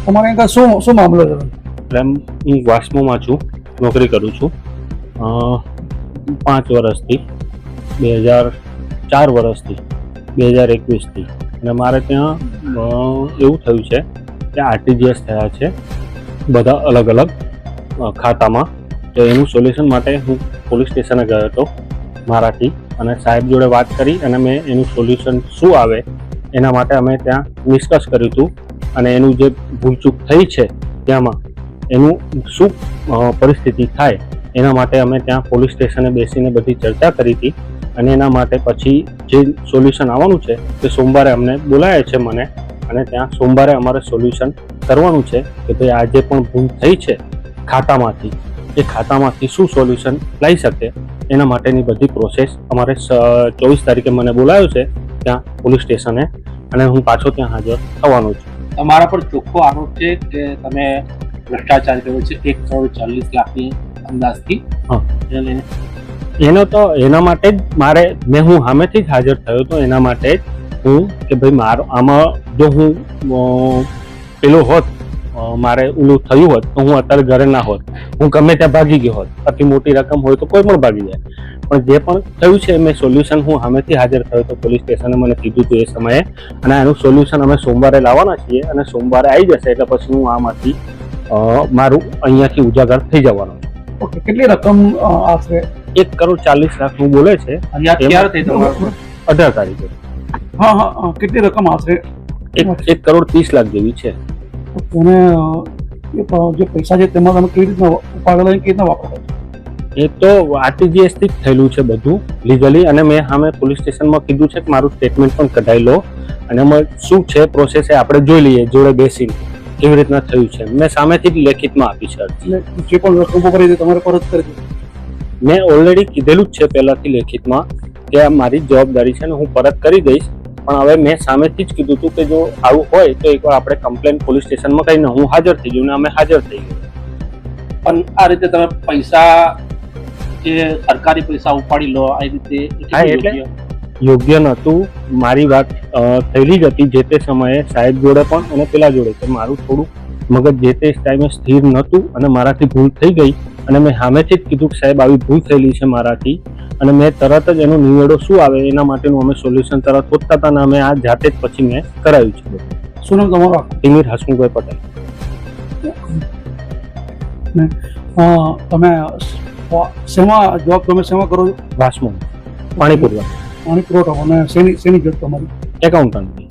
તમારે અહીંયા શું શું મામલો છે? એટલે હું વાસ્મોમાં છું, નોકરી કરું છું 5 વર્ષથી, 2004 વર્ષથી 2021થી. અને મારે ત્યાં એવું થયું છે કે આરટીજીએસ થયા છે બધા અલગ અલગ ખાતામાં. તો એનું સોલ્યુશન માટે હું પોલીસ સ્ટેશને ગયો હતો મારાથી, અને સાહેબ જોડે વાત કરી અને મેં એનું સોલ્યુશન શું આવે એના માટે અમે ત્યાં ડિસ્કસ કર્યું હતું. અને એનું જે ભૂલચૂક થઈ છે ત્યાંમાં એનું શું પરિસ્થિતિ થાય એના માટે અમે ત્યાં પોલીસ સ્ટેશને બેસીને બધી ચર્ચા કરી હતી. અને એના માટે પછી જે સોલ્યુશન આવવાનું છે તે સોમવારે અમને બોલાયા છે મને, અને ત્યાં સોમવારે અમારે સોલ્યુશન કરવાનું છે કે ભાઈ આ જે પણ ભૂલ થઈ છે ખાતામાંથી, એ ખાતામાંથી શું સોલ્યુશન લઈ શકે એના માટેની બધી પ્રોસેસ અમારે 24 તારીખે મને બોલાયો છે ત્યાં પોલીસ સ્ટેશને, અને હું પાછો ત્યાં હાજર થવાનો છું. તમારા પર ચોખ્ખો આરોપ છે કે તમે ભ્રષ્ટાચાર કર્યો છે 1,40,00,000ની અંદાજથી. હા, એને લઈને એનો તો એના માટે જ હું સામેથી જ હાજર થયો હતો. એના માટે જ હું કે ભાઈ આમાં જો હું પેલો હોત, મારે ઓલું થયું હોત તો હું અત્યારે ઘરે ના હોત, હું ગમે ત્યાં ભાગી ગયો હોત. અતિ મોટી રકમ હોય તો કોઈ પણ ભાગી જાય. પણ જે પણ થયું છે મેં સોલ્યુશન હું સામેથી હાજર થયો હતો પોલીસ સ્ટેશને, મને કીધું હતું એ સમયે. અને આનું સોલ્યુશન અમે સોમવારે લાવવાના છીએ, અને સોમવારે આવી જશે એટલે પછી હું આમાંથી મારું અહીંયાથી ઉજાગર થઈ જવાનું છું. ઓકે, કેટલી રકમ આશરે? 1,40,00,000 બોલે છે. ક્યારે થઈ તમારું? 18 તારીખે. હા હા, કેટલી રકમ આશરે? 1,30,00,000 જેવી છે. અને જે પૈસા છે તેમાં તમે કેવી રીતના ઉપાડેલા, કેવી રીતના વાપરો? એ તો આરટીજીએસ થી જ થયેલું છે બધું લીગલી. અને મેં સામે પોલીસ સ્ટેશનમાં કીધું છે કે મારું સ્ટેટમેન્ટ પણ કઢાઈ લો, અને એમાં શું છે પ્રોસેસ એ આપણે જોઈ લઈએ જોડે બેસીને કેવી રીતના થયું છે. મેં સામેથી જ લેખિતમાં આપી છે. જે પણ રકમ ભરી હતી તમારે પરત કરી દીધી? મેં ઓલરેડી કીધેલું જ છે પહેલાથી લેખિતમાં કે આ મારી જવાબદારી છે ને હું પરત કરી દઈશ. પણ હવે મેં સામેથી જ કીધું હતું કે જો આવું હોય તો એકવાર આપણે કમ્પ્લેન પોલીસ સ્ટેશનમાં કરીને હું હાજર થઈ ગયું, ને અમે હાજર થઈ ગયું. પણ આ રીતે તમે પૈસા જે સરકારી પૈસા ઉપાડી લો આ રીતે હા, એટલે યોગ્ય નહોતું. મારી વાત થયેલી જ હતી જે તે સમયે સાહેબ જોડે પણ અને પેલા જોડે, કે મારું થોડું મગજ જે તે ટાઈમે સ્થિર નહોતું અને મારાથી ભૂલ થઈ ગઈ. અને મેં સામેથી જ કીધું કે સાહેબ આવી ભૂલ થયેલી છે મારાથી, અને મેં તરત જ એનો નિવેડો શું આવે એના માટેનું અમે સોલ્યુશન તરત શોધતા હતા, અને અમે આ જાતે જ પછી મેં કરાવ્યું છે. શું નામ તમારું? તિમિર હસમુખભાઈ પટેલ. તમે શેમાં જોબ, તમે શેમાં કરો છો? વાસ્મો પાણી પુરવઠા પાણી પુરવઠો. અને શેની જોબ તમારી? એકાઉન્ટન્ટ.